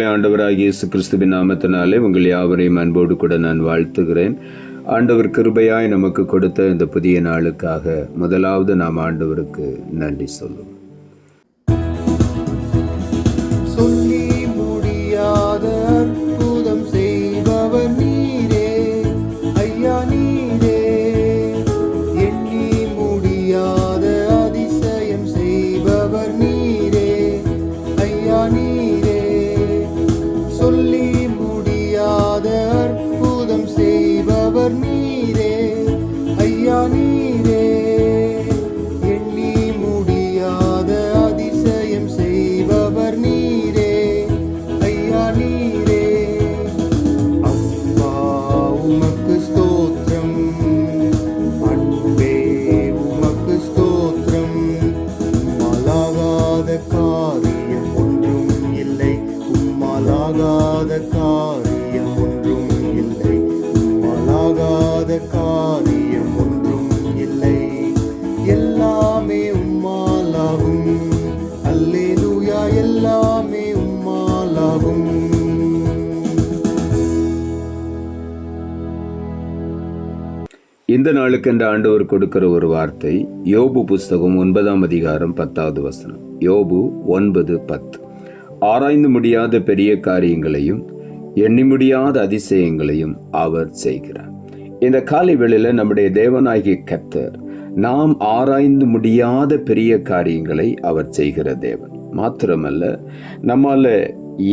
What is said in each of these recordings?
பிள்ளைகளை ஆண்டவராகிய இயேசு கிறிஸ்துவின் நாமத்தினாலே உங்கள் யாவரையும் அன்போடு கூட நான் வாழ்த்துகிறேன். ஆண்டவர் கிருபையாய் நமக்கு கொடுத்த இந்த புதிய நாளுக்காக முதலாவது நாம் ஆண்டவருக்கு நன்றி சொல்லுவோம். சொல்லி முடியாத அற்புதம் செய்பவர் நீரே ஐயா, நீரே எண்ணி முடியாத அதிசயம் செய்பவர் நீரே ஐயா, நீரே சொல்லி முடியாத அற்புதம் செய்பவர் நீரே ஐயா, நீரே எண்ணி முடியாத அதிசயம் செய்பவர் நீரே ஐயா, நீரே அப்பா உமக்கு ஸ்தோத்திரம், அன்பே உமக்கு ஸ்தோத்திரம். உம்மாலாகாத காரியம் ஒன்றும் இல்லை, உம்மாலாகாத காரியம் ஒன்றும் இல்லை, உம்மாலாகாத காரியம் ஒன்றும் இல்லை. எல்லாமே உம்மாலாகும், அல்லேலூயா, எல்லாமே உம்மாலாகும். இந்த நாளுக்கென்று ஆண்டவர் கொடுக்கிற ஒரு வார்த்தை யோபு புஸ்தகம் 9ஆம் அதிகாரம் 10வது வசனம். யோபு 9:10. ஆராய்ந்து முடியாத பெரிய காரியங்களையும் எண்ணி முடியாத அதிசயங்களையும் அவர் செய்கிறார். இந்த காலை வேளையில நம்முடைய தேவனாகிய கர்த்தர் நாம் ஆராய்ந்து முடியாத பெரிய காரியங்களை அவர் செய்கிற தேவன். மாத்திரமல்ல, நம்மால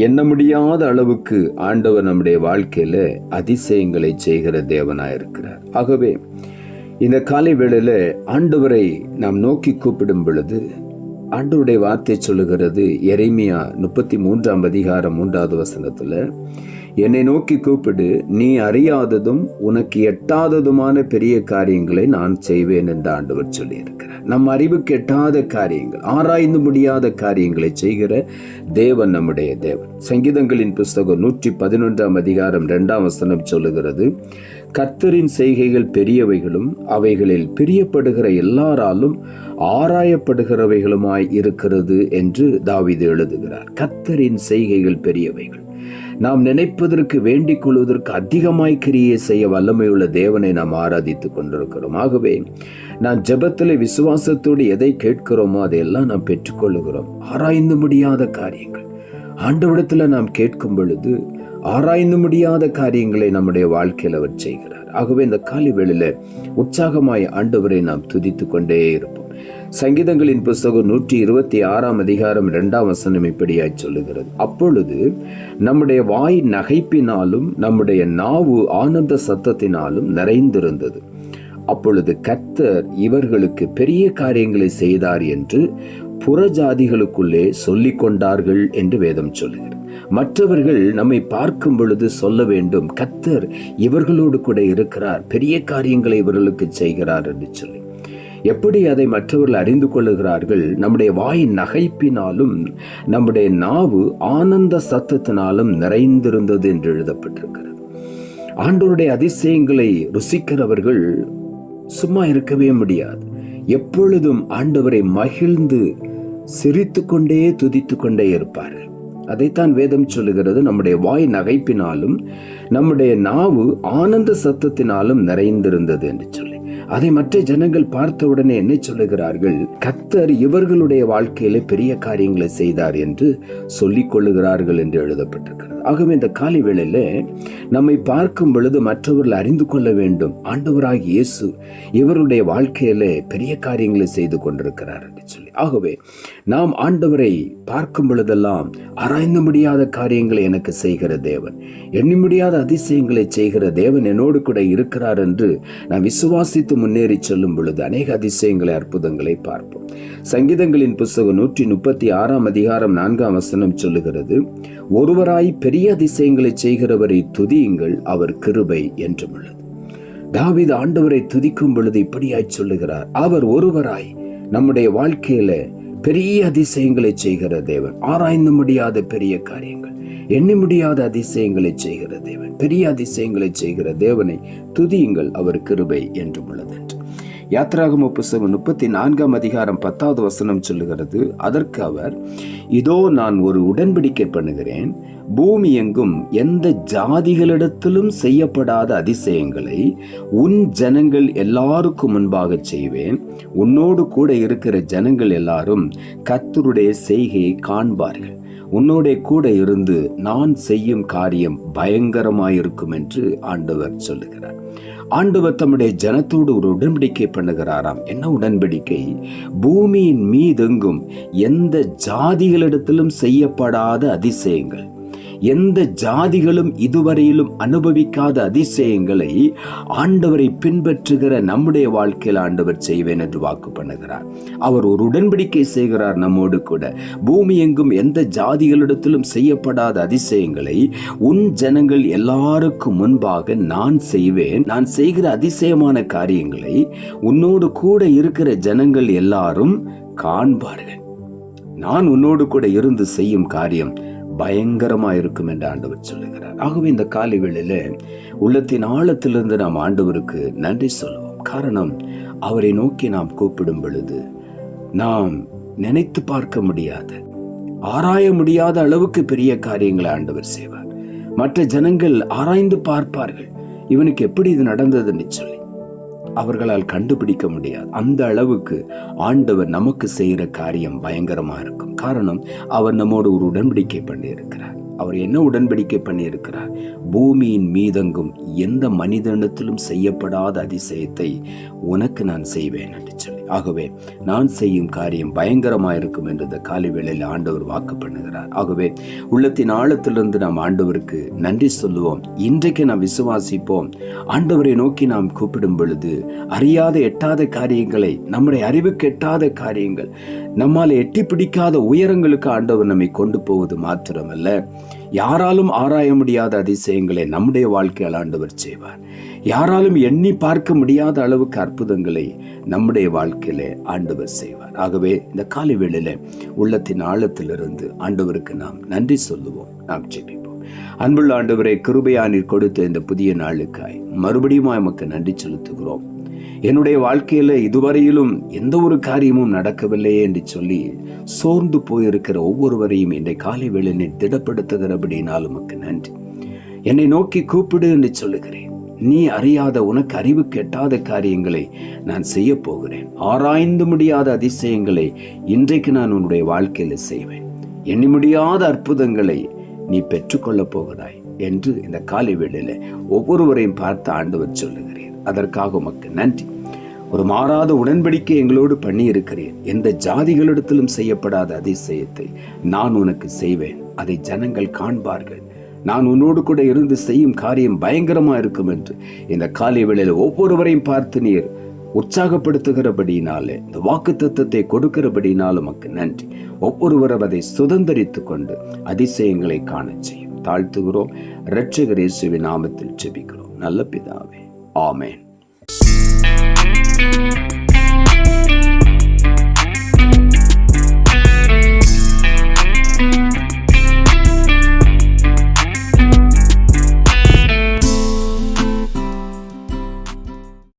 எண்ண முடியாத அளவுக்கு ஆண்டவர் நம்முடைய வாழ்க்கையில அதிசயங்களை செய்கிற தேவனாயிருக்கிறார். ஆகவே இந்த காலை வேளையில ஆண்டவரை நாம் நோக்கி கூப்பிடும் பொழுது ஆண்டவருடைய வார்த்தை சொல்லுகிறது, எரேமியா 33ஆம் அதிகாரம் 3வது வசனத்துல, என்னை நோக்கி கூப்பிடு, நீ அறியாததும் உனக்கு எட்டாததுமான பெரிய காரியங்களை நான் செய்வேன் என்று ஆண்டவர் சொல்லியிருக்கிறார். நம் அறிவுக்கு எட்டாத காரியங்கள், ஆராய்ந்து முடியாத காரியங்களை செய்கிற தேவன் நம்முடைய தேவன். சங்கீதங்களின் புஸ்தகம் 111ஆம் அதிகாரம் 2ஆம் வசனம் சொல்லுகிறது, கர்த்தரின் செய்கைகள் பெரியவைகளும் அவைகளில் பிரியப்படுகிற எல்லாராலும் ஆராயப்படுகிறவைகளுமாய் இருக்கிறது என்று தாவீது எழுதுகிறார். கர்த்தரின் செய்கைகள் பெரியவைகள், நாம் நினைப்பதற்கு வேண்டிக் கொள்வதற்கு அதிகமாய் கிரியை செய்ய வல்லமையுள்ள தேவனை நாம் ஆராதித்துக் கொண்டிருக்கிறோம். ஆகவே நான் ஜெபத்திலே விசுவாசத்தோடு எதை கேட்கிறோமோ அதையெல்லாம் நாம் பெற்றுக்கொள்ளுகிறோம். ஆராய்ந்து முடியாத காரியங்கள் ஆண்டவரிடத்தில் நாம் கேட்கும் பொழுது ஆராய்ந்து முடியாத காரியங்களை நம்முடைய வாழ்க்கையில் அவர் செய்கிறார். ஆகவே இந்த காலை வேளையில உற்சாகமாய் ஆண்டவரை நாம் துதித்துக் கொண்டே இருப்போம். சங்கீதங்களின் புஸ்தகம் 126ஆம் அதிகாரம் 2ஆம் வசனம் இப்படியாய் சொல்லுகிறது, அப்பொழுது நம்முடைய வாய் நகைப்பினாலும் நம்முடைய நாவு ஆனந்த சத்தத்தினாலும் நிறைந்திருந்தது. அப்பொழுது கர்த்தர் இவர்களுக்கு பெரிய காரியங்களை செய்தார் என்று புறஜாதிகளுக்குள்ளே சொல்லிக் கொண்டார்கள் என்று வேதம் சொல்லுகிறது. மற்றவர்கள் நம்மை பார்க்கும் பொழுது சொல்ல வேண்டும், கர்த்தர் இவர்களோடு கூட இருக்கிறார், பெரிய காரியங்களை இவர்களுக்கு செய்கிறார் என்று சொல்லி. எப்படி அதை மற்றவர்கள் அறிந்து கொள்ளுகிறார்கள்? நம்முடைய வாய் நகைப்பினாலும் நம்முடைய நாவு ஆனந்த சத்தத்தினாலும் நிறைந்திருந்தது என்று எழுதப்பட்டிருக்கிறது. ஆண்டவருடைய அதிசயங்களை ருசிக்கிறவர்கள் சும்மா இருக்கவே முடியாது. எப்பொழுதும் ஆண்டவரை மகிழ்ந்து சிரித்து கொண்டே துதித்து கொண்டே இருப்பார்கள். அதைத்தான் வேதம் சொல்லுகிறது, நம்முடைய வாய் நகைப்பினாலும் நம்முடைய நாவு ஆனந்த சத்தத்தினாலும் நிறைந்திருந்தது என்று சொல்லி. அதை மற்ற ஜனங்கள் பார்த்தவுடனே என்ன சொல்லுகிறார்கள்? கர்த்தர் இவர்களுடைய வாழ்க்கையில பெரிய காரியங்களை செய்தார் என்று சொல்லிக் கொள்ளுகிறார்கள் என்று எழுதப்பட்டிருக்கிறது. ஆகவே இந்த காலை வேளையில நம்மை பார்க்கும் பொழுது மற்றவர்கள் அறிந்து கொள்ள வேண்டும், ஆண்டவராகிய இயேசு இவருடைய வாழ்க்கையில பெரிய காரியங்களை செய்து கொண்டிருக்கிறார் என்று சொல்லி. ஆகவே நாம் ஆண்டவரை பார்க்கும் பொழுதெல்லாம் ஆராய்ந்து முடியாத காரியங்களை எனக்கு செய்கிற தேவன், எண்ணி முடியாத அதிசயங்களை செய்கிற தேவன் என்னோடு கூட இருக்கிறார் என்று நான் விசுவாசித்து முன்னேறி செல்லும் பொழுது அநேக அதிசயங்களை, அற்புதங்களை பார்ப்போம். சங்கீதங்களின் புஸ்தகம் 136ஆம் அதிகாரம் 4ஆம் வசனம் சொல்லுகிறது, ஒருவராய் பெரிய அதிசயங்களை செய்கிறவரை துதியுங்கள், அவர் கிருபை என்றும் உள்ளது. தாவீது ஆண்டவரை துதிக்கும் பொழுது இப்படியாய் சொல்லுகிறார், அவர் ஒருவராய் நம்முடைய வாழ்க்கையில பெரிய அதிசயங்களை செய்கிற தேவன், ஆராய்ந்து முடியாத பெரிய காரியங்கள், எண்ணி முடியாத அதிசயங்களை செய்கிற தேவன், பெரிய அதிசயங்களை செய்கிற தேவனை துதியுங்கள், அவர் கிருபை என்றும் உள்ளது. யாத்திராகம புஸ்தகம் 34 அதிகாரம் 10வது வசனம் சொல்லுகிறது, அதற்கு அவர், இதோ நான் ஒரு உடன்படிக்கை பண்ணுகிறேன், பூமி எங்கும் எந்த ஜாதிகளிடத்திலும் செய்யப்படாத அதிசயங்களை உன் ஜனங்கள் எல்லாருக்கும் முன்பாக செய்வேன். உன்னோடு கூட இருக்கிற ஜனங்கள் எல்லாரும் கர்த்தருடைய செய்கையை காண்பார்கள். உன்னோட கூட இருந்து நான் செய்யும் காரியம் பயங்கரமாயிருக்கும் என்று ஆண்டவர் சொல்லுகிறார். ஆண்டவர் தம்முடைய ஜனத்தோடு ஒரு உடன்படிக்கை பண்ணுகிறாராம். என்ன உடன்படிக்கை? பூமியின் மீதெங்கும் எந்த ஜாதிகளிடத்திலும் செய்யப்படாத அதிசயங்கள், எந்த ஜாதிகளும் இதுவரையிலும் அனுபவிக்காத அதிசயங்களை ஆண்டவரை பின்பற்றுகிற நம்முடைய வாழ்க்கையில் ஆண்டவர் செய்வேன் என்று வாக்கு பண்ணுகிறார். அவர் ஒரு உடன்படிக்கை செய்கிறார் நம்மோடு கூட. பூமி எங்கும் எந்த ஜாதிகளிடத்திலும் செய்யப்படாத அதிசயங்களை உன் ஜனங்கள் எல்லாருக்கும் முன்பாக நான் செய்வேன். நான் செய்கிற அதிசயமான காரியங்களை உன்னோடு கூட இருக்கிற ஜனங்கள் எல்லாரும் காண்பார்கள். நான் உன்னோடு கூட இருந்து செய்யும் காரியம் பயங்கரமா இருக்கும் என்று ஆண்டவர் சொல்லுகிறார். ஆகவே இந்த காலை வேளையில உள்ளத்தின் ஆழத்திலிருந்து நாம் ஆண்டவருக்கு நன்றி சொல்லுவோம். காரணம், அவரை நோக்கி நாம் கூப்பிடும் பொழுது நாம் நினைத்து பார்க்க முடியாத, ஆராய முடியாத அளவுக்கு பெரிய காரியங்களை ஆண்டவர் செய்வார். மற்ற ஜனங்கள் ஆராய்ந்து பார்ப்பார்கள், இவனுக்கு எப்படி இது நடந்ததுன்னு சொல்லி அவர்களால் கண்டுபிடிக்க முடியாது. அந்த அளவுக்கு ஆண்டவர் நமக்கு செய்கிற காரியம் பயங்கரமா இருக்கும். காரணம், அவர் நம்மோடு ஒரு உடன்படிக்கை பண்ணி இருக்கிறார். அவர் என்ன உடன்படிக்கை பண்ணி இருக்கிறார்? பூமியின் மீதெங்கும் எந்த மனிதனிடத்திலும் செய்யப்படாத அதிசயத்தை உனக்கு நான் செய்வேன் என்று சொல்லி. ஆகவே நான் செய்யும் காரியம் பயங்கரமாயிருக்கும் என்று இந்த காலை வேளையில் ஆண்டவர் வாக்கு பண்ணுகிறார். ஆகவே உள்ளத்தின் ஆழத்திலிருந்து நாம் ஆண்டவருக்கு நன்றி சொல்லுவோம். இன்றைக்கு நாம் விசுவாசிப்போம். ஆண்டவரை நோக்கி நாம் கூப்பிடும் பொழுது அறியாத எட்டாத காரியங்களை, நம்முடைய அறிவுக்கு எட்டாத காரியங்கள், நம்மால் எட்டி பிடிக்காத உயரங்களுக்கு ஆண்டவர் நம்மை கொண்டு போவது மாத்திரமல்ல, யாராலும் ஆராய முடியாத அதிசயங்களை நம்முடைய வாழ்க்கையில் ஆண்டவர் செய்வார். யாராலும் எண்ணி பார்க்க முடியாத அளவுக்கு அற்புதங்களை நம்முடைய வாழ்க்கையில ஆண்டவர் செய்வார். ஆகவே இந்த காலை வேளையில உள்ளத்தின் ஆழத்திலிருந்து ஆண்டவருக்கு நாம் நன்றி சொல்லுவோம். நாம் ஜெபிப்போம். அன்புள்ள ஆண்டவரை, கிருபையா நீர் கொடுத்த இந்த புதிய நாளுக்காய் மறுபடியும் எமக்கு நன்றி செலுத்துகிறோம். என்னுடைய வாழ்க்கையில இதுவரையிலும் எந்த ஒரு காரியமும் நடக்கவில்லையே என்று சொல்லி சோர்ந்து போயிருக்கிற ஒவ்வொருவரையும் இந்த காலை வேளையை திடப்படுத்துகிறபடினால் உமக்கு நன்றி. என்னை நோக்கி கூப்பிடு என்று சொல்லுகிறேன். நீ அறியாத, உனக்கு அறிவு கெட்டாத காரியங்களை நான் செய்ய போகிறேன். ஆராய்ந்து முடியாத அதிசயங்களை இன்றைக்கு நான் உன்னுடைய வாழ்க்கையில செய்வேன். எண்ணி முடியாத அற்புதங்களை நீ பெற்றுக்கொள்ளப் போகிறாய் என்று இந்த காலை வேளையில ஒவ்வொருவரையும் பார்த்து ஆண்டவர் சொல்லுகிறேன். அதற்காக உமக்கு நன்றி. ஒரு மாறாத உடன்படிக்கை எங்களோடு பண்ணி இருக்கிறேன். எந்த ஜாதிகளிடத்திலும் செய்யப்படாத அதிசயத்தை நான் உனக்கு செய்வேன். அதை ஜனங்கள் காண்பார்கள். நான் உன்னோடு கூட இருந்து செய்யும் காரியம் பயங்கரமா இருக்கும் என்று இந்த காலை வேளையில ஒவ்வொருவரையும் பார்த்து நீர் உற்சாகப்படுத்துகிறபடினாலே, இந்த வாக்கு தத்தத்தை கொடுக்கிறபடினாலும் உமக்கு நன்றி. ஒவ்வொருவரும் அதை சுதந்தரித்து கொண்டு அதிசயங்களை காண செய்யும். தாழ்த்துகிறோம். இரட்சகர் இயேசுவின் நாமத்தில் ஜெபிக்கிறோம் நல்ல பிதாவே. ஆமென்.